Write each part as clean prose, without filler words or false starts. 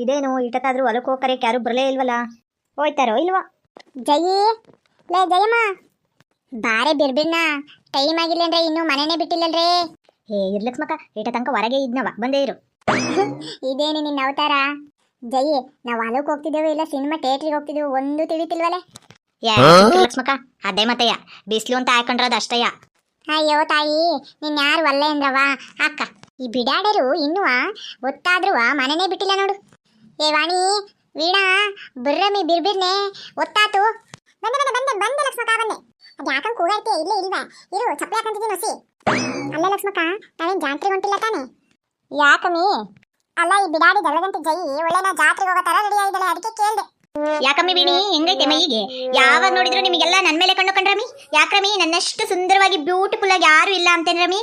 ಇದೇನು ಇಟ್ಟತ್ತಾದ್ರೂ ಹೊಲಕ್ಕೆ ಹೋಗ್ಕರೆಕ್ ಯಾರು ಬರಲೇ ಇಲ್ವಲ್ಲ. ಹೋಯ್ತಾರೋ ಇಲ್ವಾ? ಜಯಿ ಲೇ ಜಯಮ್ಮ ಬಾರೆ ಬಿರ್ಬಿಡ್ನ ಟೈಮ್ ಆಗಿಲ್ಲ ಅಂದ್ರೆ ಇನ್ನು ಮನೆನೇ ಬಿಟ್ಟಿಲ್ಲಲ್ರೇ. ಇರ್ಲಕ್ಷ್ಮಕ್ಕ ಇಟ ತನಕ ಹೊರಗೆ ಇದ್ನವ, ಬಂದೇ ಇರು. ಇದೇನು ನಿನ್ನ ಅವತಾರ? ಜಯಿ ನಾವು ಹೊಲಕ್ಕೆ ಹೋಗ್ತಿದ್ದೇವೆ ಇಲ್ಲ ಸಿನಿಮಾ ಥಿಯೇಟ್ರಿಗೆ ಹೋಗ್ತಿದ್ದೇವೆ ಒಂದು ತಿಳಿತಿಲ್ವಲೆ. ಲಕ್ಷ್ಮಕ್ಕ ಅದೇ ಮತ್ತೆಯ ಬಿಸ್ಲು ಅಂತ ಹಾಕೊಂಡ್ರದ ಅಷ್ಟಯ್ಯ. ಅಯ್ಯೋ ತಾಯಿ ನಿನ್ ಯಾರು ಒಲ್ಲೆ ಅಂದ್ರವ ಅಕ್ಕ. ಈ ಬಿಡಾಡರು ಇನ್ನೂ ಒತ್ತಾದ್ರೂ ಮನೆನೇ ಬಿಟ್ಟಿಲ್ಲ ನೋಡು. ಏ ವಾಣಿ ವೀಣಾ ಬರ್ರಮ್ಮಿ ಬಿರ್ಬಿರ್ನೆ ಒತ್ತಾತು. ಬಂದೆ ಲಕ್ಷ್ಮಕ್ಕ ಬಂದೆ. ಅದು ಯಾಕಂಗ್ ಕೂಗಾಡ್ತೀಯ? ಇಲ್ಲೇ ಇಲ್ವಾ? ಇರು ಚಪ್ಪಲಿ ಹಾಕಂತಿದ್ದೀನಿ ಹೊಸಿ. ಅಲ್ಲ ಲಕ್ಷ್ಮಕ್ಕ ನಾವೇನ್ ಜಾತ್ರೆಗೆ ಹೊಂಟಿಲ್ಲ ತಾನೆ? ಯಾಕಮ್ಮಿ? ಅಲ್ಲ ಈ ಬಿಡಾಡಿ ಜಗಳಗಂಟೆ ಜಯಿ ಒಳ್ಳೆನ ಜಾತ್ರೆಗೆ ಹೋಗೋ ತರ ರೆಡಿ ಆಗಿದ್ದಾಳೆ, ಅದಕ್ಕೆ ಕೇಳ್ದೆ. ಯಾಕಮ್ಮಿ ವೀಣಿ ಹೆಂಗೈತೆ ಮೈಗೆ? ಯಾವಾಗ ನೋಡಿದ್ರು ನಿಮಗೆಲ್ಲ ನನ್ನ ಮೇಲೆ ಕಣ್ಣು ಕಂಡ್ರಮಿ. ಯಾಕ್ರಮಿ ನನ್ನಷ್ಟು ಸುಂದರವಾಗಿ ಬ್ಯೂಟಿಫುಲ್ ಆಗಿ ಯಾರು ಇಲ್ಲ ಅಂತೇನ್ರಮಿ?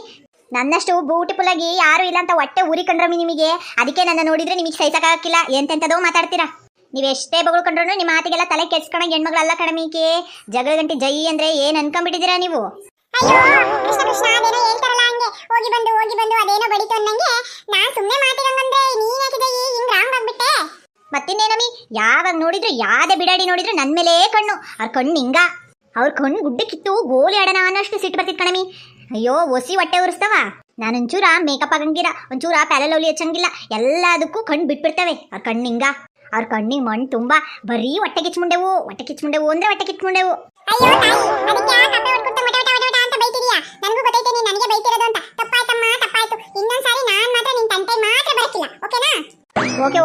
ನನ್ನಷ್ಟು ಬ್ಯೂಟಿಫುಲ್ ಆಗಿ ಯಾರು ಇಲ್ಲ ಅಂತ ಹೊಟ್ಟೆ ಉರಿ ಕಂಡ್ರಮಿ ನಿಮಗೆ. ಅದಕ್ಕೆ ನನ್ನ ನೋಡಿದ್ರೆ ನಿಮಗೆ ಸಹಿಸಕ್ಕಾಗಿಲ್ಲ. ಎಂತೆಂತದೋ ಮಾತಾಡ್ತೀರಾ. ನೀವೆಷ್ಟೇ ಬಗಳು ಕಂಡ್ರು ನಿಮ್ಮ ಮಾತಿಗೆಲ್ಲ ತಲೆ ಕೆಡ್ಸ್ಕೊಂಡಂಗೆ ಹೆಣ್ಮಗಳಲ್ಲ ಕಣಮೀಕೆ. ಜಗಳಗಂಟೆ ಜೈ ಅಂದ್ರೆ ಏನ್ ಅನ್ಕೊಂಡ್ಬಿಟ್ಟಿದ್ದೀರಾ ನೀವು? ಅಯ್ಯೋ ಕೃಷ್ಣ ಕೃಷ್ಣ ಅದೇನೋ ಹೇಳ್ತಾರಲ್ಲ ಹಂಗೆ ಹೋಗಿ ಬಂದು ಅದೇನೋ ಬಡಿತು ಅನ್ನಂಗೆ ನಾನ್ ಸುಮ್ಮನೆ ಮಾತಿರಂಗಂದ್ರೆ ನೀನ್ ಯಾಕೆ ಜೈ ಹಿಂಗ್ ರಾಂಗ್ ಆಗ್ಬಿಟ್ಟೆ? ಮತ್ತಿನ್ನೇನಮಿ ಯಾವಾಗ ನೋಡಿದ್ರು ಯಾವ್ದೇ ಬಿಡಾಡಿ ನೋಡಿದ್ರು ನನ್ ಮೇಲೆ ಕಣ್ಣು. ಅವ್ರ ಕಣ್ಣು ಹಿಂಗ, ಅವ್ರ ಕಣ್ಣು ಗುಡ್ಡೆ ಕಿತ್ತು ಗೋಲಿ ಆಡೋಣ ಅನ್ನೋಷ್ಟು ಸಿಟ್ಟು ಬರ್ತಿತ್ತು ಕಣಮಿ. ಅಯ್ಯೋ ಒಸಿ ಹೊಟ್ಟೆ ಉರಿಸ್ತವ. ನಾನು ಒಂಚೂರ ಮೇಕಪ್ ಆಗಂಗಿಲ್ಲ, ಒಂಚೂರ ಪ್ಯಾಲಲೌಲಿ ಹಚ್ಚಂಗಿಲ್ಲ, ಎಲ್ಲದಕ್ಕೂ ಕಣ್ಣು ಬಿಟ್ಬಿಡ್ತವೆ. ಅವ್ರ ಕಣ್ಣು ಹಿಂಗ, ಅವ್ರ ಕಣ್ಣಿಗೆ ಮಣ್ಣು ತುಂಬಾ ಬರೀ ಹೊಟ್ಟೆ ಕಿಚ್ಮುಂಡೆವು ಅಂದ್ರೆ ಹೊಟ್ಟೆ ಕಿಚ್ಮುಂಡೆವು. ಅಯ್ಯೋ ತಾಯಿ ಅದಕ್ಕೆ ಕಪ್ಪೆ ಹೊಡ್ಕೊಟ್ಟು ಮಟ ಅಂತ ಬೈತಿದೀಯಾ? ನನಗೂ ಗೊತ್ತೈತೆ ನೀನ್ ನನಗೆ ಬೈತಿರೋದು ಅಂತ. ತಪ್ಪಾಯ್ತಮ್ಮ ತಪ್ಪಾಯ್ತು. ಇನ್ನೊಂದ್ಸಾರಿ ನಾನ್ ಮಾತ್ರ ನಿನ್ ತಂಟೆ ಮಾತ್ರ ಬರಕಿಲ್ಲ, ಓಕೆನಾ?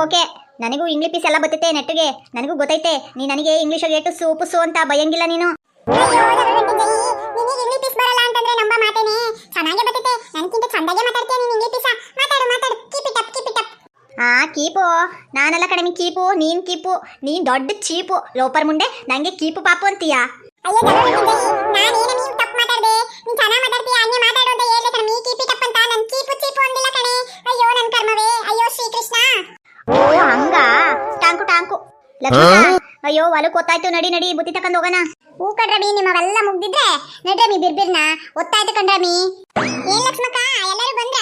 ಓಕೆ ನನಗೂ ಇಂಗ್ಲಿಷ್ ಪೀಸ್ ಎಲ್ಲ ಬರ್ತೈತೆ ನೆಟ್ಟಿಗೆ, ನನಗೂ ಗೊತ್ತೈತೆ. ನೀ ನನಗೆ ಇಂಗ್ಲಿಷ್ ಏಟು ಸೂಪು ಅಂತ ಬೈಯಂಗಿಲ್ಲ ನೀನು. ನಿನಗೆ ಇಂಗ್ಲಿಷ್ ಪೀಸ್ ಬರಲ್ಲ ಅಂತಂದ್ರೆ ನಂಬ ಮಾತೇನೆ ಚೆನ್ನಾಗೆ ಬರ್ತೈತೆ. ನನಗಿಂತ ಚಂದಾಗೆ ಮಾತಾಡ್ತೀಯ ನೀನ್ ಇಂಗ್ಲಿಷ್ ಪೀಸ. ಮಾತಾಡು ಕೀಪ್ ಇಟ್ ಅಪ್. ಕೀಪು ನಾನೆಲ್ಲ ಕಡಿಮೆ ಕೀಪು, ನೀನ್ ಕೀಪು, ನೀನ್ ದೊಡ್ಡ ಚೀಪು ಲೋಪರ್ ಮುಂಡೆ. ನಂಗೆ ಕೀಪು ಪಾಪು ಅಂತೀಯಾ? ಅಯ್ಯೋ ನಾನೇನ ನೀವು ತಪ್ಪು ಮಾತಾಡ್ದೆ, ನೀನ್ ಚೆನ್ನಾಗಿ ಮಾತಾಡ್ತೀಯ ಹಂಗೆ ಮಾತಾಡು ಅಂತ ಹೇಳ್ದೆ ಕಣೆ. ನೀ ಕೀಪ್ ಇಟ್ ಅಪ್ ಅಂತ ನನ್ ಕೀಪು ಅಂದಿಲ್ಲ ಕಣೆ. ಅಯ್ಯೋ ನನ್ ಕರ್ಮವೇ, ಅಯ್ಯೋ ಶ್ರೀಕೃಷ್ಣ. ಓ ಹಂಗ ಟಾಂಕು ಲಕ್ಷ್ಮಣ. ಅಯ್ಯೋ ಹೊಲಕ್ಕೆ ಗೊತ್ತಾಯ್ತು, ನಡಿ ಬುತ್ತಿ ತಕೊಂಡ್ ಹೋಗೋಣ. ಹೂ ಕಣ್ರಮಿ ನಿಮ್ಮವೆಲ್ಲ ಮುಗ್ದಿದ್ರೆ ನಡ್ರಮಿ ಬಿರ್ಬಿರ್ನ ಒತ್ತಾಯ್ತು ಕಣ್ರಮಿ. ಏನ್ ಲಕ್ಷ್ಮಕ್ಕ ಎಲ್ಲರೂ ಬಂದ್ರ?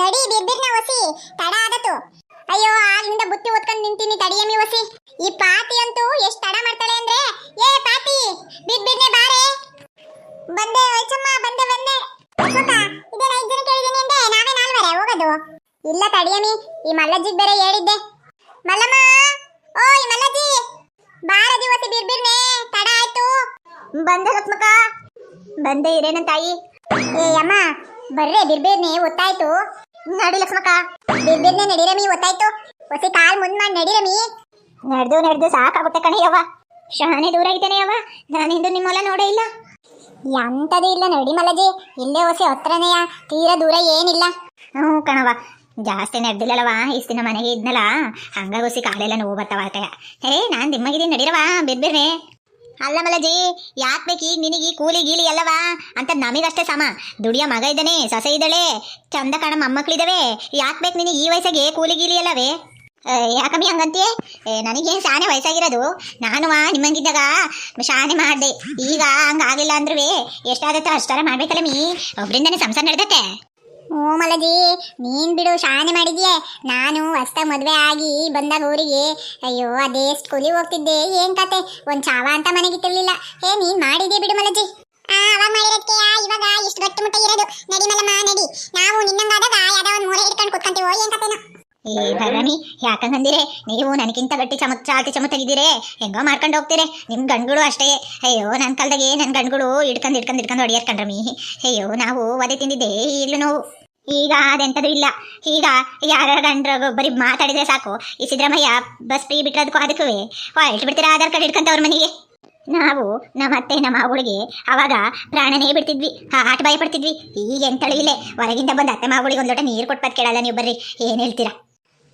ನಡಿ ಬಿರ್ಬಿರ್ನ ಒಸಿ ತಡ ಆದತು. ಅಯ್ಯೋ ಆಗ್ಲಿಂದ ಬುತ್ತಿ ಓದ್ಕೊಂಡ್ ನಿಂತೀನಿ ತಡಿಯಮ್ಮಿ ಒಸಿ. ಈ ಪಾತಿ ಅಂತೂ ಎಷ್ಟ್ ತಡ ಮಾಡ್ತಾಳೆ ಅಂದ್ರೆ. ಏ ಪಾತಿ ಬಿರ್ಬಿರ್ನೆ ಬಾರೆ. ಬಂದೆ ವೈಚಮ್ಮ ಬಂದೆ. ಲಕ್ಷ್ಮಕ್ಕ ಇದೇನ 5 ಜನ ಕೇಳಿದೀನಿ ಅಂದೆ, ನಾವೇ 4 ಹೋಗೋದು? ಇಲ್ಲ ತಡಿಯಮ್ಮಿ, ಈ ಮಲ್ಲಜ್ಜಿಗ್ ಬೇರೆ ಹೇಳಿದ್ದೆ. ಮಲ್ಲಮ್ಮ ಓಯ್ ಮಲ್ಲಜ್ಜಿ ಬಾರದಿ ಒಸಿ ಬಿರ್ಬಿರ್ನೆ ತಡ ಆಯ್ತು. ಬಂದೆ ಲಕ್ಷ್ಮಕ್ಕ ಬಂದೆ. ಇರೇನ ತಾಯಿ? ಏ ಅಮ್ಮ ಬರ್ರೆ ಬಿರ್ಬಿರ್ನೆ ಒತ್ತಾಯ್ತು. ನಡಿ ಲಕ್ಷ್ಮಕ್ಕ ಬಿರ್ಬಿರ್ನೆ ನಡಿರಮಿ ಒತ್ತಾಯ್ತು. ಒಸಿ ಕಾಲ್ ಮುಂದ್ ಮಾಡಿ ನಡಿರಮಿ. ನಡೆದು ಸಾಕಾಗುತ್ತೆ ಕಣೆ ಯವ್ವ. ಶಾನೆ ದೂರ ಐತೇನೆ ಯವ್ವ, ನಾನಿಂದು ನಿಮ್ಮಲ್ಲ ನೋಡೇ ಇಲ್ಲ. ಎಂತದೂ ಇಲ್ಲ ನಡಿ ಮಲಜಿ, ಇಲ್ಲೇ ಒಸಿ ಹತ್ರನೆಯ, ತೀರಾ ದೂರ ಏನಿಲ್ಲ. ಹ್ಞೂ ಕಣವ, ಜಾಸ್ತಿ ನಡೆದಿಲ್ಲವ. ಇಷ್ಟು ದಿನ ಮನೆಗೆ ಇದ್ನಲ್ಲ, ಹಂಗಾಗೋಸಿ ಕಾಲೆಲ್ಲ ನೋವು ಬರ್ತಾವ ಅತ್ತಯ್ಯ. ನಾನು ದಿಮ್ಮಗಿದ್ದೀನಿ ನಡಿರವ ಬಿರ್ಬಿರ್ನೆ. ಅಲ್ಲ ಮಲಜಿ ಯಾಕೆ ಬೇಕೀಗ ನಿನಗೆ ಕೂಲಿ ಗೀಲಿ ಎಲ್ಲವ ಅಂತ ನಮಗಷ್ಟೇ ಸಮ. ದುಡಿಯೋ ಮಗ ಇದ್ದಾನೆ, ಸೊಸೆ ಇದ್ದಾಳೆ, ಚಂದ ಕಾಣ ಮೊಮ್ಮಕ್ಳಿದ್ದಾವೆ. ಯಾಕೆ ಬೇಕು ನಿನಗೆ ಈ ವಯಸ್ಸಿಗೆ ಕೂಲಿ ಗೀಲಿ ಎಲ್ಲವೇ? ಯಾಕಮ್ಮಿ ಹಂಗಂತೀಯ? ನನಗೇನು ಶಾನೆ ವಯಸ್ಸಾಗಿರೋದು. ನಾನು ನಿಮ್ಮಂಗಿದ್ದಾಗ ಶಾನೆ ಮಾಡಿದೆ. ಈಗ ಹಂಗಾಗಿಲ್ಲ ಅಂದ್ರೂ ಎಷ್ಟಾದತ್ತೋ ಅಷ್ಟಾರ ಮಾಡ್ಬೇಕಲ್ಲ ಮೀ. ಒಬ್ರಿಂದನೇ ಸಂಸಾರ ನಡೆದತ್ತೆ. ಹ್ಞೂ ಮಲಜಿ ನೀನ್ ಬಿಡು ಶಾನೆ ಮಾಡಿದ್ಯೆ. ನಾನು ಹೊಸ್ದಾಗಿ ಮದುವೆ ಆಗಿ ಬಂದಾಗ ಊರಿಗೆ ಅಯ್ಯೋ ಅದೇ ಸ್ಕೂಲಿಗೆ ಹೋಗ್ತಿದ್ದೆ. ಏನ್ ಕತೆ ಒಂದ್ ಚಾವ ಅಂತ ಮನೆಗೆ ತಿರ್ಲಿಲ್ಲ. ನೀನ್ ಮಾಡಿದ್ಯೆ ಬಿಡು ಮಲಜಿ. ಅವಾಗ ಮಾಡಿರೋದಕ್ಕೆ ಇವಾಗ ಇಷ್ಟು ಗಟ್ಟಿ ಮುಟ್ಟ ಇರೋದು. ನಡಿ ಮಲ್ಲಮ್ಮ ನಡಿ, ನಾವು ನಿನ್ನಂಗಾದಾಗ ಯಾವ್ದೋ ಒಂದ್ ಮೂಲೆ ಹಿಡ್ಕೊಂಡು ಕುತ್ಕೊಂತೀವೋ ಏನ್ ಕತೆನೋ. ಭರಣಿ ಯಾಕಂಗಂದಿರೆ ನೀವು ನನಗಿಂತ ಗಟ್ಟಿ ಚಾಲ್ತಿ ತೆಗಿದಿರೆ ಹೆಂಗೋ ಮಾಡ್ಕೊಂಡು ಹೋಗ್ತೀರಿ. ನಿಮ್ಮ ಗಂಡುಗಳು ಅಷ್ಟೇ. ಅಯ್ಯೋ ನನ್ನ ಕಾಲದಾಗೆ ನನ್ನ ಗಂಡುಗಳು ಹಿಡ್ಕೊಂಡು ಹೊಡಿಯರ್ ಕಂಡ್ರಮಿ. ಅಯ್ಯೋ ನಾವು ಒದೆ ತಿಂದಿದ್ದೆ, ಈಗಲೂ ನೋವು. ಈಗ ಅದೆಂಥದ್ದು ಇಲ್ಲ. ಈಗ ಯಾರ ಗಂಡ್ರ ಬರೀ ಮಾತಾಡಿದ್ರೆ ಸಾಕು, ಈ ಸಿದ್ದರಾಮಯ್ಯ ಬಸ್ ಫ್ರೀ ಬಿಟ್ಟಿರೋದಕ್ಕೂ ಅದಕ್ಕೂ ಹೊರಟು ಬಿಡ್ತೀರಾ ಆಧಾರ್ ಕಾರ್ಡ್ ಹಿಡ್ಕೊಂತ ಅವ್ರ ಮನೆಗೆ. ನಾವು ನಮ್ಮ ಅತ್ತೆ ನಮ್ಮ ಅವಳಿಗೆ ಅವಾಗ ಪ್ರಾಣನೇ ಬಿಡ್ತಿದ್ವಿ, ಆಟ ಭಯ ಪಡ್ತಿದ್ವಿ. ಈಗ ಎಂತಳು ಇಲ್ಲೇ ಹೊರಗಿಂದ ಬಂದು ಅತ್ತೆ ಮಾವುಗಳಿಗೆ ಒಂದು ಲೋಟ ನೀರು ಕೊಟ್ಬದ್ ಕೇಳಲ್ಲ ನೀವು. ಬರ್ರಿ ಏನು ಹೇಳ್ತೀರಾ?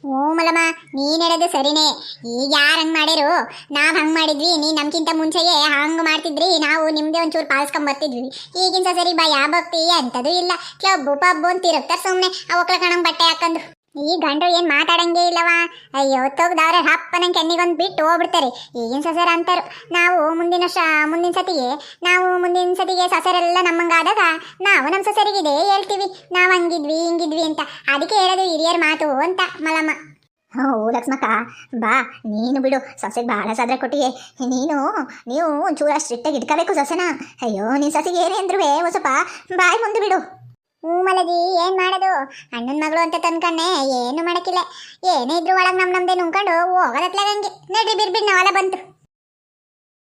ಹ್ಞೂ ಮಲ್ಲಮ್ಮ ನೀನ್ ಹೇಳೋದು ಸರಿನೇ. ಈಗ ಯಾರು ಹಂಗೆ ಮಾಡಿರು, ನಾವು ಹಂಗೆ ಮಾಡಿದ್ವಿ. ನೀನು ನಮ್ಗಿಂತ ಮುಂಚೆಯೇ ಹಂಗೆ ಮಾಡ್ತಿದ್ರಿ, ನಾವು ನಿಮ್ಮದೇ ಒಂಚೂರು ಪಾಲಿಸ್ಕೊಂಬರ್ತಿದ್ವಿ. ಈಗಿನ ಸರಿ ಭಯ ಭಕ್ತಿ ಅಂಥದ್ದು ಇಲ್ಲ. ಕ್ಲಬ್ಬು ಪಬ್ಬು ಅಂತ ಇರುತ್ತಾರೆ ಸುಮ್ಮನೆ ಅವಕ್ಳ ಕಣಂಗೆ ಬಟ್ಟೆ ಹಾಕೊಂಡು. ಈ ಗಂಡು ಏನು ಮಾತಾಡಂಗೆ ಇಲ್ಲವ. ಅಯ್ಯೋ ತೊಗ್ದವ್ರೆ ಹಪ್ಪನಂಗೆ ಕೆನ್ನಿಗೊಂದು ಬಿಟ್ಟು ಹೋಗ್ಬಿಡ್ತಾರೆ. ಈಗಿನ ಸೊಸೆರ ಅಂತಾರು. ನಾವು ಮುಂದಿನ ಸತಿಗೆ ಸೊಸೆರೆಲ್ಲ ನಮ್ಮಂಗಾದಾಗ ನಾವು ನಮ್ಮ ಸೊಸೆರಿಗಿದೆ ಹೇಳ್ತೀವಿ ನಾವು ಹಂಗಿದ್ವಿ ಹಿಂಗಿದ್ವಿ ಅಂತ. ಅದಕ್ಕೆ ಹೇಳೋದು ಹಿರಿಯರ ಮಾತು ಅಂತ ಮಲಮ್ಮ. ಹ್ಞೂ ಲಕ್ಷ್ಮಕ್ಕ ಬಾ ನೀನು ಬಿಡು ಸೊಸೆಗೆ ಭಾಳ ಸಾದ್ರೆ ಕೊಟ್ಟಿಯೇ ನೀವು ಒಂಚೂರು ಸ್ಟ್ರಿಕ್ಟಾಗಿ ಇಟ್ಕೋಬೇಕು ಸೊಸೆನ. ಅಯ್ಯೋ ನೀನು ಸೊಸೆಗೆ ಏನೇ ಅಂದ್ರೂ ಒಂದು ಸ್ವಲ್ಪ ಬಾಯಿ ಮುಂದೆ ಬಿಡು. ಹ್ಞೂ ಮಲಜಿ ಏನ್ ಮಾಡೋದು, ಅಣ್ಣನ ಮಗಳು ಅಂತ ತಂದ್ಕಣ್ಣೆ ಏನು ಮಾಡಕ್ಕಿಲ್ಲ. ಏನೇ ಇದ್ರು ಒಳಗೆ ನಮ್ದೇ ನುಂಗ್ಕೊಂಡು ಹೋಗೋದತ್ಲಾಗ ಹಂಗೆ ನಡ್ರಿ ಬಿರ್ಬಿರ್ ನಾವೆಲ್ಲ ಬಂತು.